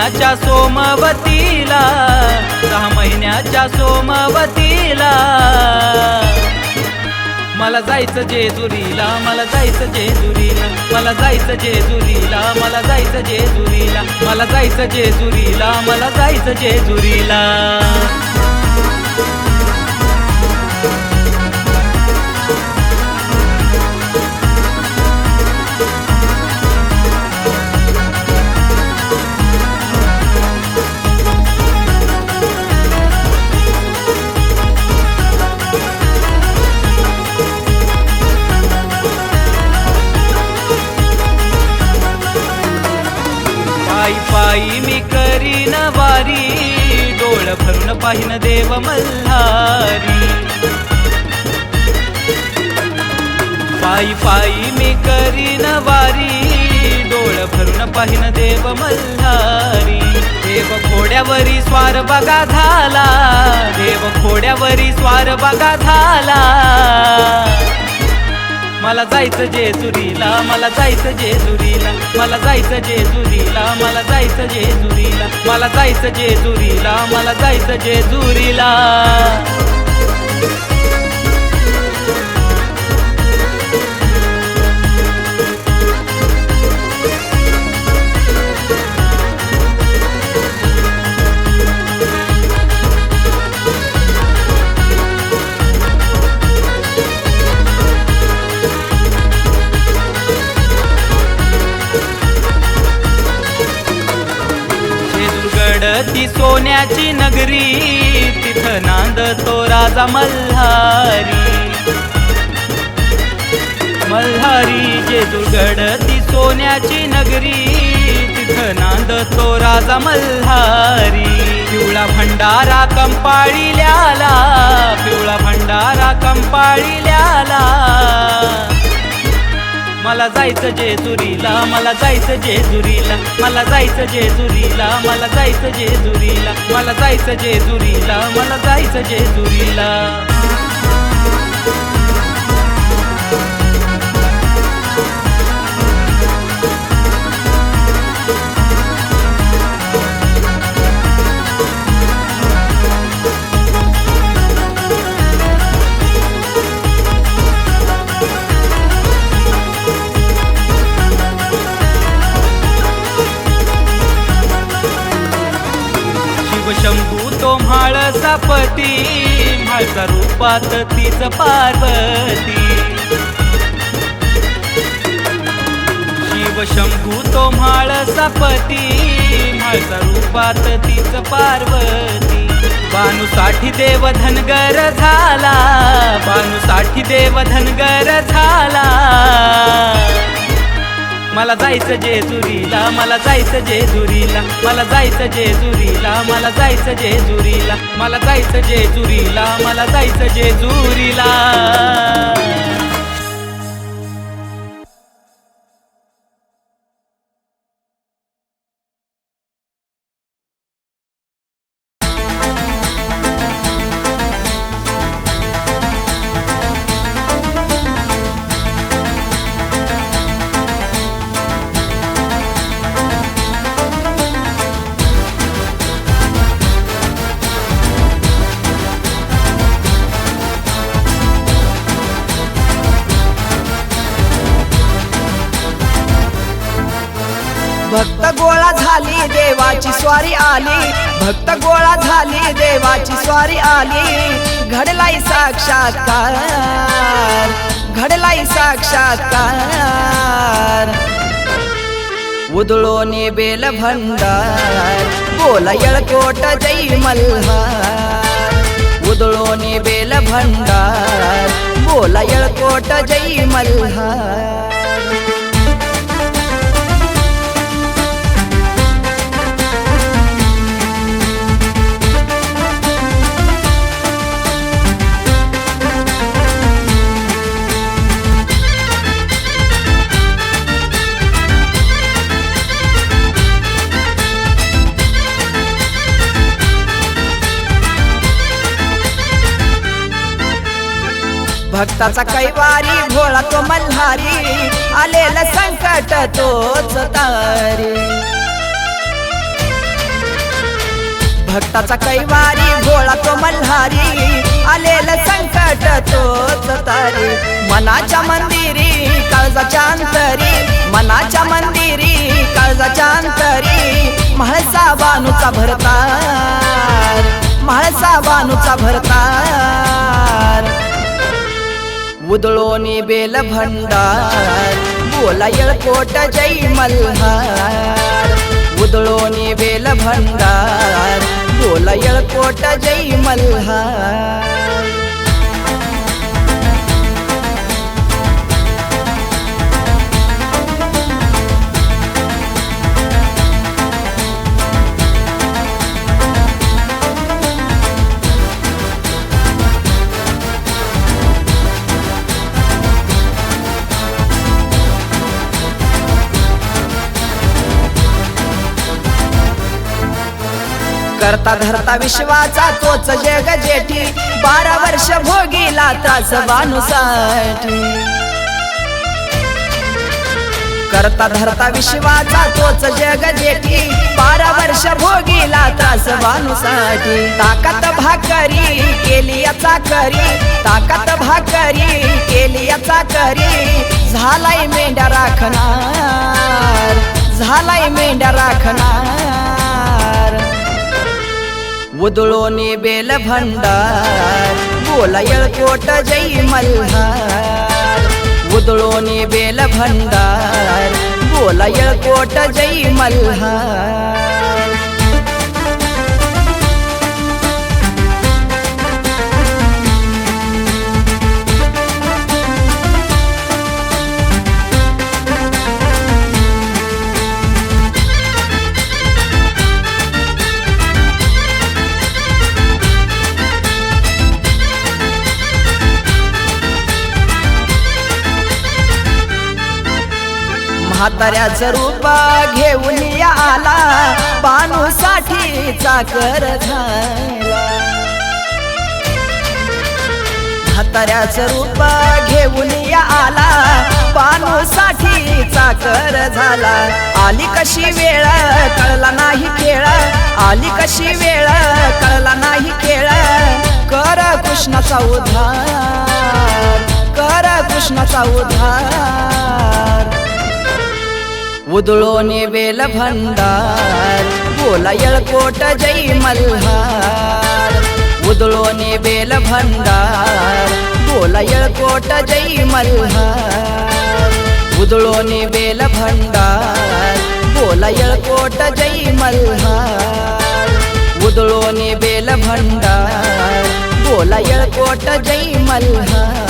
महिन्याच्या सोमवतीला, 6 महिन्याच्या सोमवतीला मला जायचं जेजुरीला, मला जायचं जेजुरीला, मला जायचं जेजुरीला, मला जायचं जेजुरीला, मला जायचं जेजुरीला, मला जायचं जेजुरीला. पायी पायी मी करीन वारी, डोळ भरून पाहिन देव मल्हारी. पायी पायी मी करीन वारी, डोळ भरून पाहिन देव मल्हारी. देव घोड्यावरी स्वार बघा झाला, देव घोड्यावरी स्वार बघा झाला. मला जायचं जेजुरीला, मला जायचं जेजुरीला, मला जायचं जेजुरीला, मला जायचं जेजुरीला, मला जायचं जेजुरीला, मला जायचं जेजुरीला. ती सोन्याची नगरी, तिथं नांदतो राजा मल्हारी. मल्हारी जेजुरगड ती सोन्याची नगरी, तिथं नांदतो राजा मल्हारी. पिवळा भंडारा कंपाळील्याला, पिवळा भंडारा कंपाळील्याला. मला जायचं जेजुरीला, मला जायचं जेजुरीला, मला जायचं जेजुरीला, मला जायचं जेजुरीला, मला जायचं जेजुरीला, मला जायचं जेजुरीला. शंभू तो म्हाळसा पती, म्हाळसा रूपात तीच पार्वती. शिव शंभू तो म्हाळसा पती, म्हाळसा रूपात तीच पार्वती. बानूसाठी देव धनगर झाला, बानूसाठी देव धनगर झाला. मला जायचं जेजुरीला, मला जायचं जेजुरीला, मला जायचं जेजुरीला, मला जायचं जेजुरीला, मला जायचं जेजुरीला, मला जायचं जेजुरीला. भक्त गोळा झाली देवाची स्वारी आली, भक्त गोळा झाली देवाची स्वारी आली. घडलाई साक्षात्कार, घडलाई साक्षात्कार. उधळोनी बेल भंडार, बोला येळकोट जय मल्हार. उधळोनी बेल भंडार, बोला येळकोट जय मल्हार. भक्ताचा कैवारी भोळा तो मल्हारी, आलेलं संकट तोच तारी. भक्ताचा कैवारी भोळा तो मल्हारी आलेलं संकट तोच तारी मनाच्या मंदिरी काळजाच्या अंतरी मनाच्या मंदिरी काळजाच्या अंतरी म्हाळसा बानूचा भरतार म्हाळसा बानूचा भरतार उदळोनी बेल भंडार बोला येळकोट जय मल्हार उदळोनी बेल भंडार बोला येळकोट जय मल्हार करता धरता विश्वाचा तोच जग जेठी 12 वर्ष भोगीला त्रास बानूसाठी करता धरता विश्वाचा तोच जग जेठी 12 वर्ष भोगीला त्रास बानूसाठी ताकत भाकरी केली याचा करी ताकत भाकरी केली याचा करी झालाय मेंढ्या राखणार झालाय मेंढ्या राखणार उदळोनी बेल भंडार बोला येळकोट जय मल्हार उदळोनी बेल भंडार बोला येळकोट जय मल्हार म्हाताऱ्याचं रूप घेऊन आला बानूसाठी चाकर झाला म्हाताऱ्याचं रूप घेऊन आला बानूसाठी चाकर झाला आली कशी वेळ कळला नाही खेळ आली कशी वेळ कळला नाही खेळ कर कृष्णाचा उद्धार कर कृष्णाचा उद्धार उदळोनी बेल भंडार बोला येळकोट जय मल्हार उदळोनी बेल भंडार बोला येळकोट जय मल्हार उदळोनी बेल भंडार बोला येळकोट जय मल्हार उदळोनी बेल भंडार बोला येळकोट जय मल्हार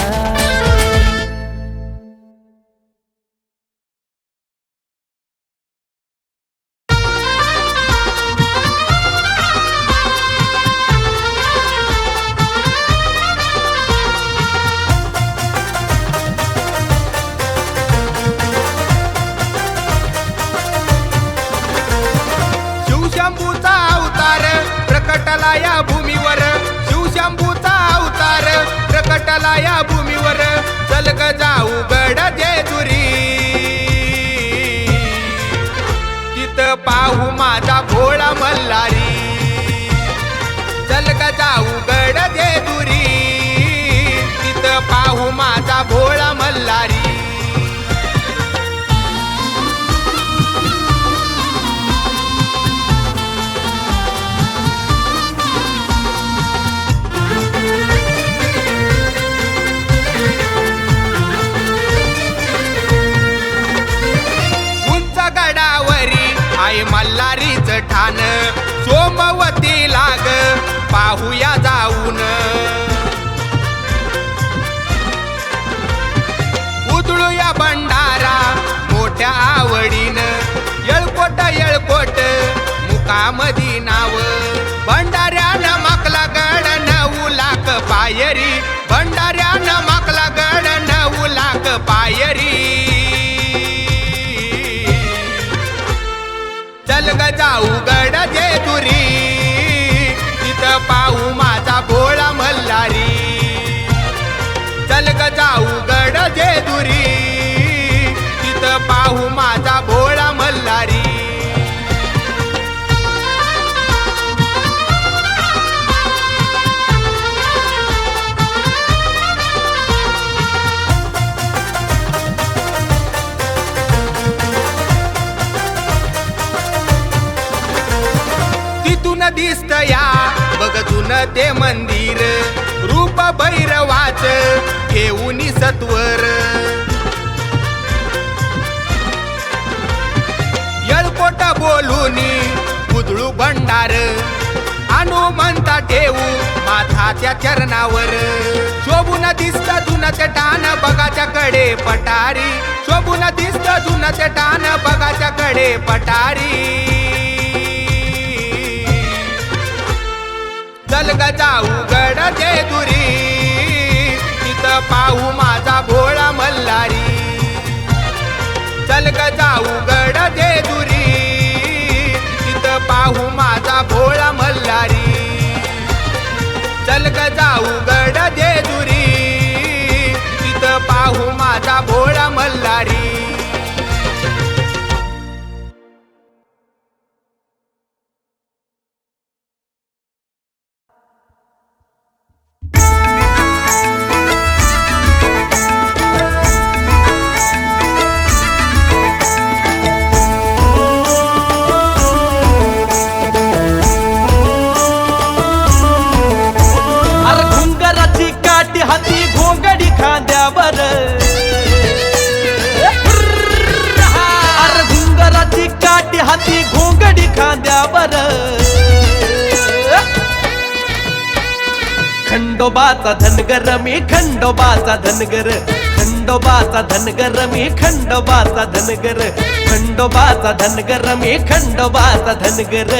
शिवशंभूचा अवतार प्रकटला या भूमीवर शिवशंभूचा अवतार प्रकटला या भूमीवर चल ग जाऊ गड जेजुरी तिथं पाहू माझा भोळा मल्हारी चल ग जाऊ गड जेजुरी तिथं पाहू माझा भोळा मल्हारी आहे मल्हारीच ठाण सोमवती लाग पाहूया जाऊन उदळूया भंडारा मोठ्या आवडीनं येळकोट येळकोट मुकामदी नाव भंडाऱ्यानं माकला गड 9 लाख पायरी भंडाऱ्यानं माकला गड 9 लाख पायरी चल ग जाऊ गड जेजुरी तिथं पाहू माझा भोळा मल्हारी चल ग जाऊ गड जेजुरी तिथं पाहू माझा भोळा मल्हारी या बघ जुनं ते मंदिर रूप भैरवाच घेऊन सत्वर येळकोट बोलूनी उधळू भंडार हनुमंता ठेवू माथाच्या चरणावर शोभून दिसत जुनच टान बघाच्या कडे पटारी शोभून दिसत जुनच टान बघाच्या कडे पटारी चल ग जाऊ गड जेजुरी तिथं पाहू माझा भोळा मल्हारी चल ग जाऊ गड जेजुरी तिथं पाहू माझा भोळा मल्हारी चल ग जाऊ गड जेजुरी तिथं पाहू माझा भोळा मल्हारी हाती घोंगडी खांद्यावर अरे घुंगराची काठी हाती घोंगडी खांद्यावर खंडोबाचा धनगर मी खंडोबाचा धनगर खंडोबाचा धनगर मी खंडोबाचा धनगर खंडोबाचा धनगर मी खंडोबाचा धनगर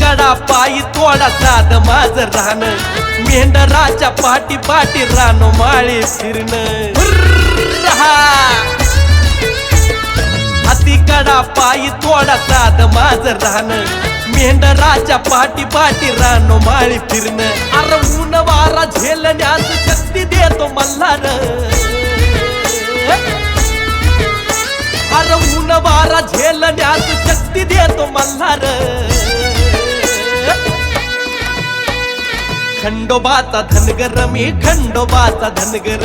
कडा पायी तोडा साध माझ राहण मेंढराच्या पाठी पाठी रानो माळी फिरण हाती कडा पायी तोडा साध माझ राहण मेंढराच्या पाठी पाठी रानो माळी फिरण अरे ऊन वारा झेलण्यास शक्ती देतो मल्हार अरे ऊन वारा झेलण्यास शक्ती देतो मल्हार खंडोबाचा धनगर मी खंडोबाचा धनगर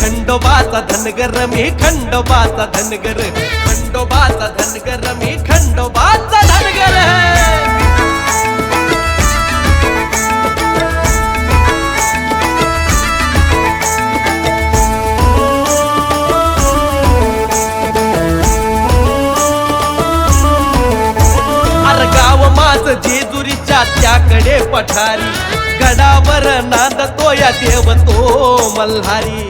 खंडोबाचा धनगर मी खंडोबाचा धनगर खंडोबाचा धनगर मी खंडोबाचा धनगर अरे गाव माझ जेजुरीच्या त्याकडे पठारी गडावर नांदतो या देव तो मल्हारी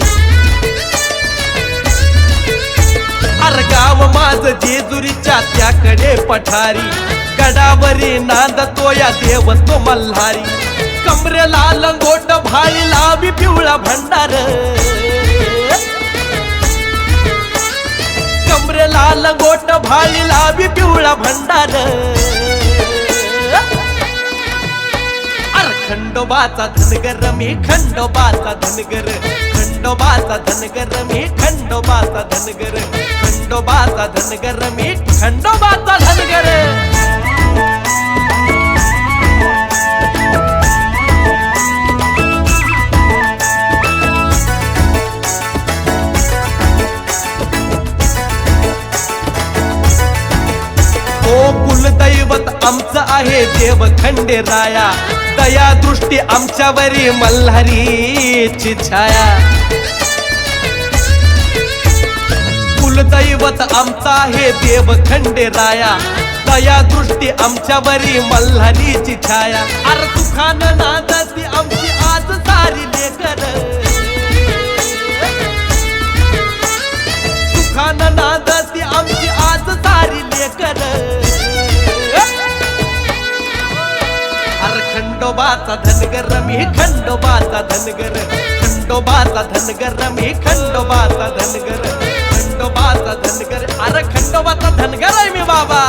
अरे गाव माझ जेजुरीच्या त्याकडे पठारी गडावरी नांदतो या देव तो मल्हारी कमरेला लंगोट भाळी लावी पिवळा भंडार कमरेला लंगोट भाळी लावी पिवळा भंडार खंडोबाचा धनगर मी खंडोबाचा धनगर खंडोबाचा धनगर मी खंडोबाचा धनगर खंडोबाचा धनगर मी खंडोबाचा धनगर ओ कुलदैवत आमचं आहे देव खंडेराया दया दृष्टी आमच्यावरी मल्हारीची छाया कुलदैवत आमचा आहे देव खंडेराया दया दृष्टी आमच्यावरी मल्हारीची छाया अरे सुखानं नांदती आमची आज सारी लेकर सुखानं नांदती आमची आज सारी लेकर खंडोबाचा धनगर मी खंडोबाचा धनगर खंडोबाचा धनगर मी खंडोबाचा धनगर खंडोबाचा धनगर अरे खंडोबाचा धनगर आहे मी बाबा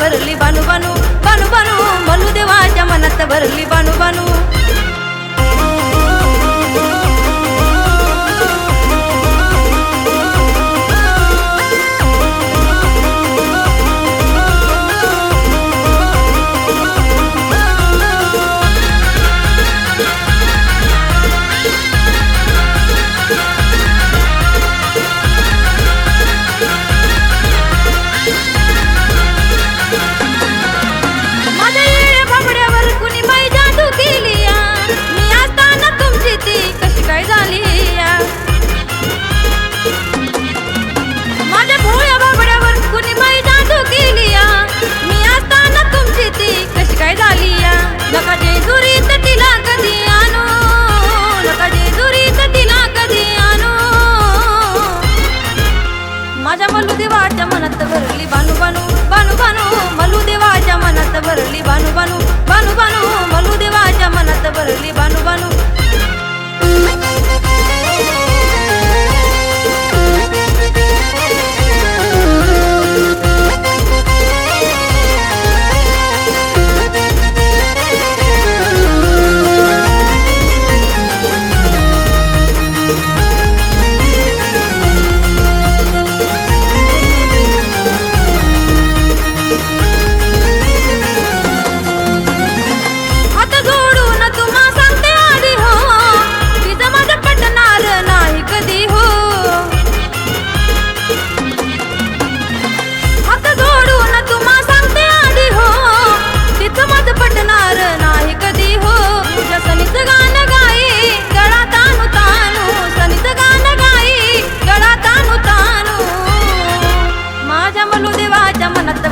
भरली बानू बानू बानू बानू मल्लू देवाच्या मनात भरली बानू बानू नका जेजुरीत तिला कधी आणू नका जेजुरीत तिला कधी आणू माझ्या मल्लू देवाच्या मनात भरली बानू बानू बानू बानू मल्लू देवाच्या मनात भरली बानू बानू बानू बानू मल्लू देवाच्या मनात भरली बानू बानू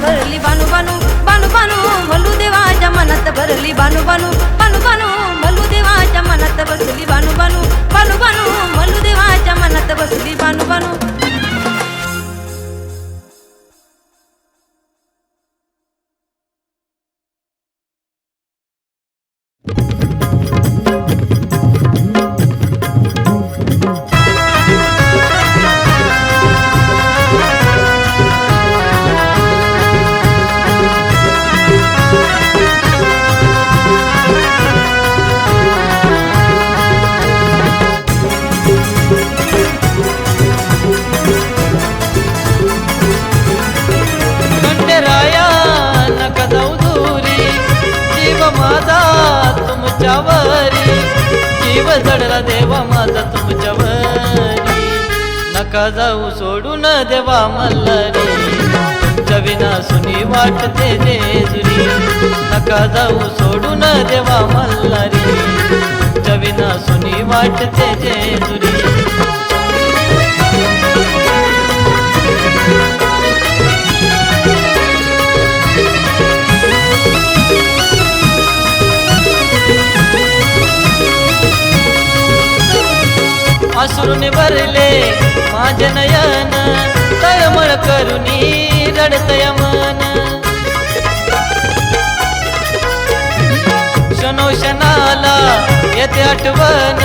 भरली बानू बानू बानू बानू मल्लू देवाच्या मनात भरली बानू बानू बानू बानू मल्लू देवाच्या मनात बसली बानू बानू बानू बानू मल्लू देवाच्या मनात बसली बानू बानू जीव जडला देवा माझा तुमच्यावरी नका जाऊ सोडून देवा मल्हारी तुमच्या विना सुनी वाटते जेजुरी नका जाऊ सोडून देवा मल्हारी तुमच्या विना सुनी वाटते जेजुरी अश्रूने भरले माझे नयन तळमळ करुनी रडतय मन क्षणोक्षणाला येते आठवण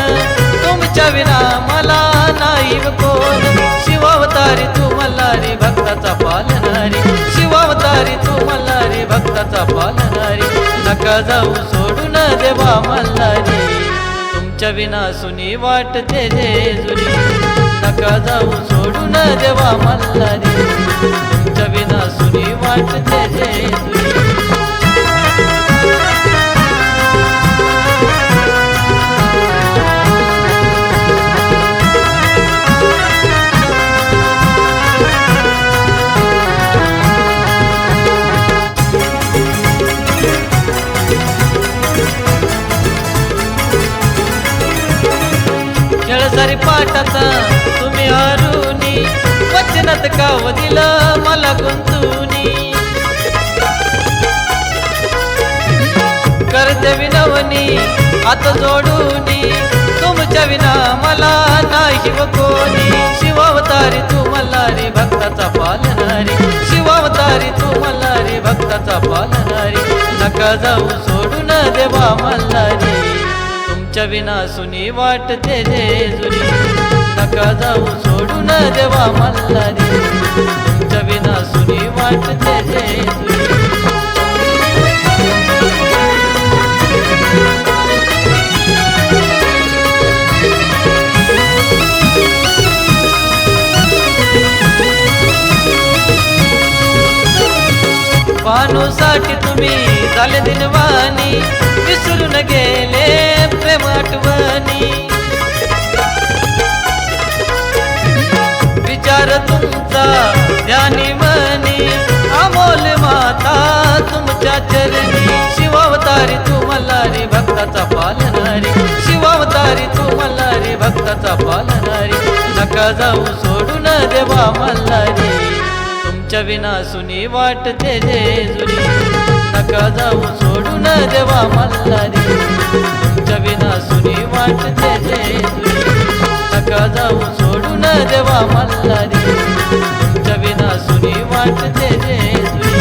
तुमच्या विना मला नाही कोण शिवावतारी तू मल्हारी भक्ताचा पालनारी शिवावतारी तू मल्हारी भक्ताचा पालनारी नका जाऊ सोडून देवा मल्हारी तुमच्या विना सुनी वाटते जेजुरी नका जाऊ सोडून देवा मल्हारी तुमच्या विना सुनी वाटते जेजुरी खेळसारी पाटाचा तुम्ही हरुनी वचनात काव दिलं मला गुंतुनी करते विनवनी हात जोडूनी तुमच्या विना मला नाही कोणी शिवावतारी तू मल्हारी भक्ताचा पालनारी शिवावतारी तू मल्हारी भक्ताचा पालनारी नका जाऊ सोडून देवा मल्हारी तुमच्या विना सुनी वाटते जेजुरी नका जाऊ सोडून देवा मल्हारी तुमच्या विना सुनी वाटते जेजुरी भानूसाठी तुम्ही झाले दिनवाणी विसरून गेले प्रेम आठवणी विचार तुमचा ध्यानी मनी अमोल माता तुमच्या चरणी शिवावतारी तू मल्हारी भक्ताचा पालनारी शिवावतारी तू मल्हारी भक्ताचा पालनारी नका जाऊ सोडून देवा मल्हारी तुमच्या विना सुनी वाटते जेजुरी नका जाऊ सोडून देवा मल्हारी तुमच्या विना सुनी वाटते जेजुरी नका जाऊ सोडून देवा मल्हारी तुमच्या विना सुनी वाटते जेजुरी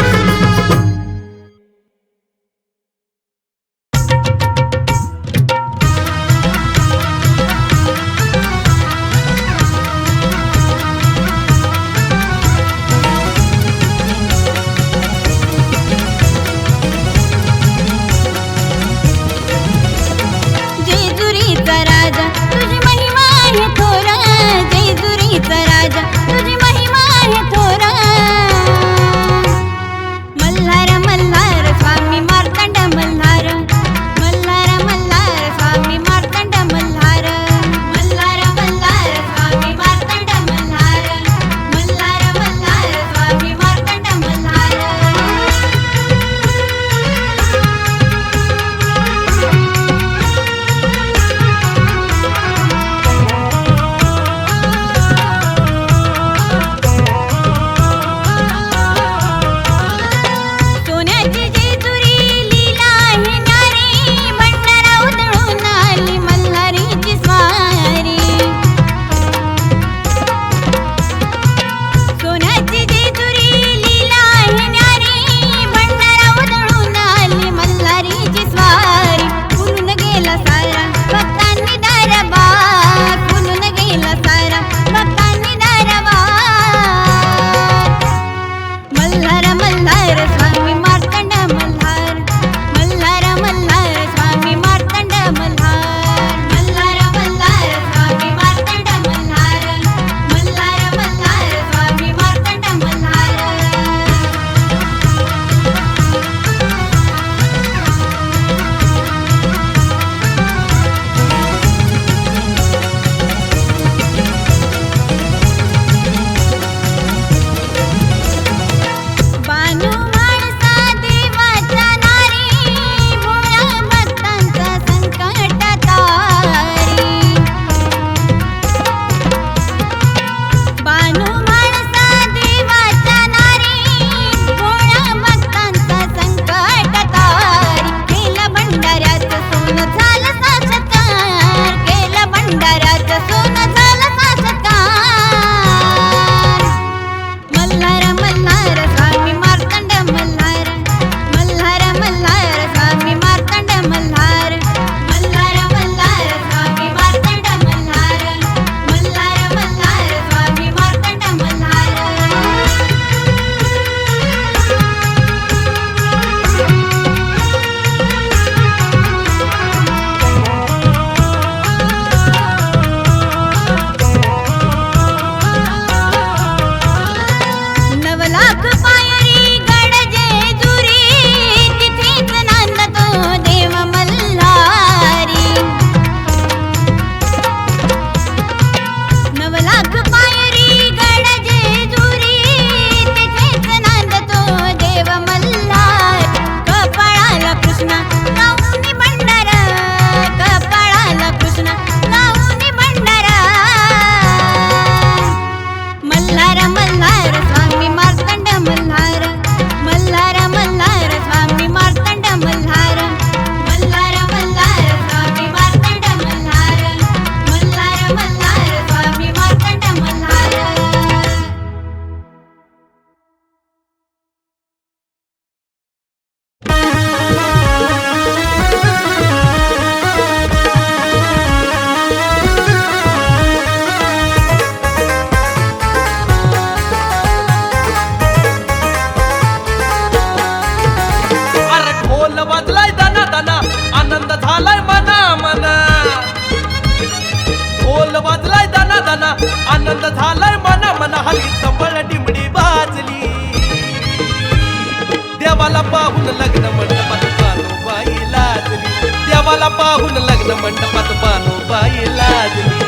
पाहून लग्न मंडपात बानूबाई लाजली.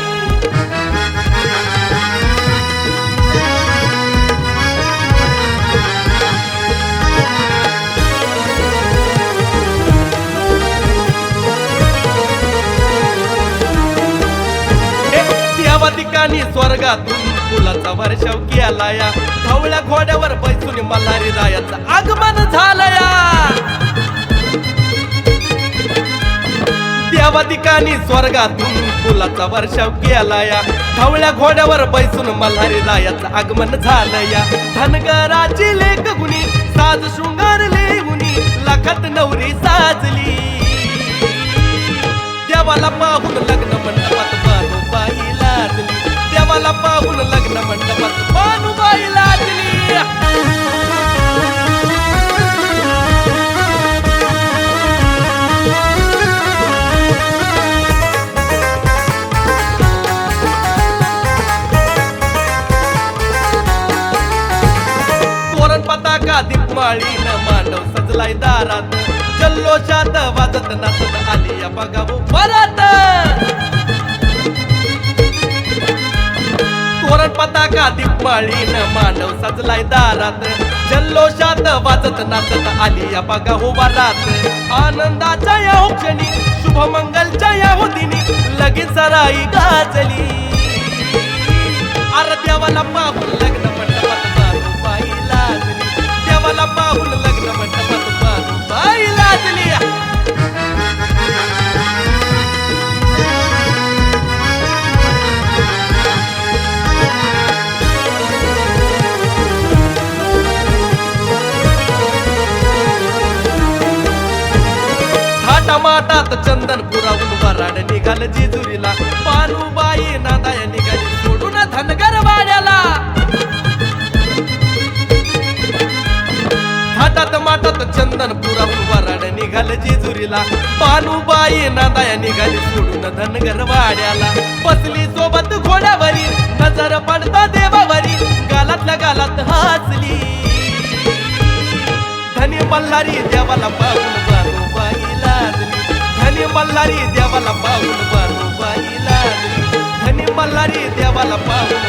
देवा ठिकाणी स्वर्गातून फुलाचा वर्षाव केला या. धवळ्या घोड्यावर बैसून मल्हारी रायाचं आगमन झालं या. देवा ठिकाणी स्वर्गातून फुलाचा वर्षाव केला या. धवळ्या घोड्यावर बैसून मल्हारी रायाचं आगमन झालं या. धनगराची लेख गुणी साज शृंगारले गुणी लाखात नवरी साजली. देवाला पाहून लग्न मंडपात बानूबाई लाजली. देवाला पाहून लग्न मंडपात बानूबाई लाजली. तोरण पताका दीपमाळीनं मांडव सजलाय दारात. जल्लोषात वाजत नाचत आली या बघावं वरात. तोरण पताका दीपमाळीनं मांडव सजलाय दारात. जल्लोषात वाजत नाचत आली या बघावं वरात. आनंदाच्या या हो क्षणी शुभमंगलच्या या हो दिनी लगीन सराई गाजली. अरे देवाला पाहून लग्न मंडपात बानूबाई लाजली. देवाला पाहून लग्न मंडपात बानूबाई लाजली. थाटामाटात चंदन पुरावून वराड निघाल जेजुरीला. बानूबाई नांदाया निघाली सोडून धनगर वाड्याला. थाटात माटात चंदन पुरावून वराड निघाल जेजुरीला. बानूबाई नांदाया निघाली सोडून धनगर वाड्याला. बसली सोबत घोड्यावरी नजर पडता देवावरी गालातल्या गालात हसली. धनी मल्हारी देवाला पाहून बानूबाई लाजली. धनी मल्हारी देवाला पाहून बानूबाई लाजली. धनी मल्हारी देवाला पाहून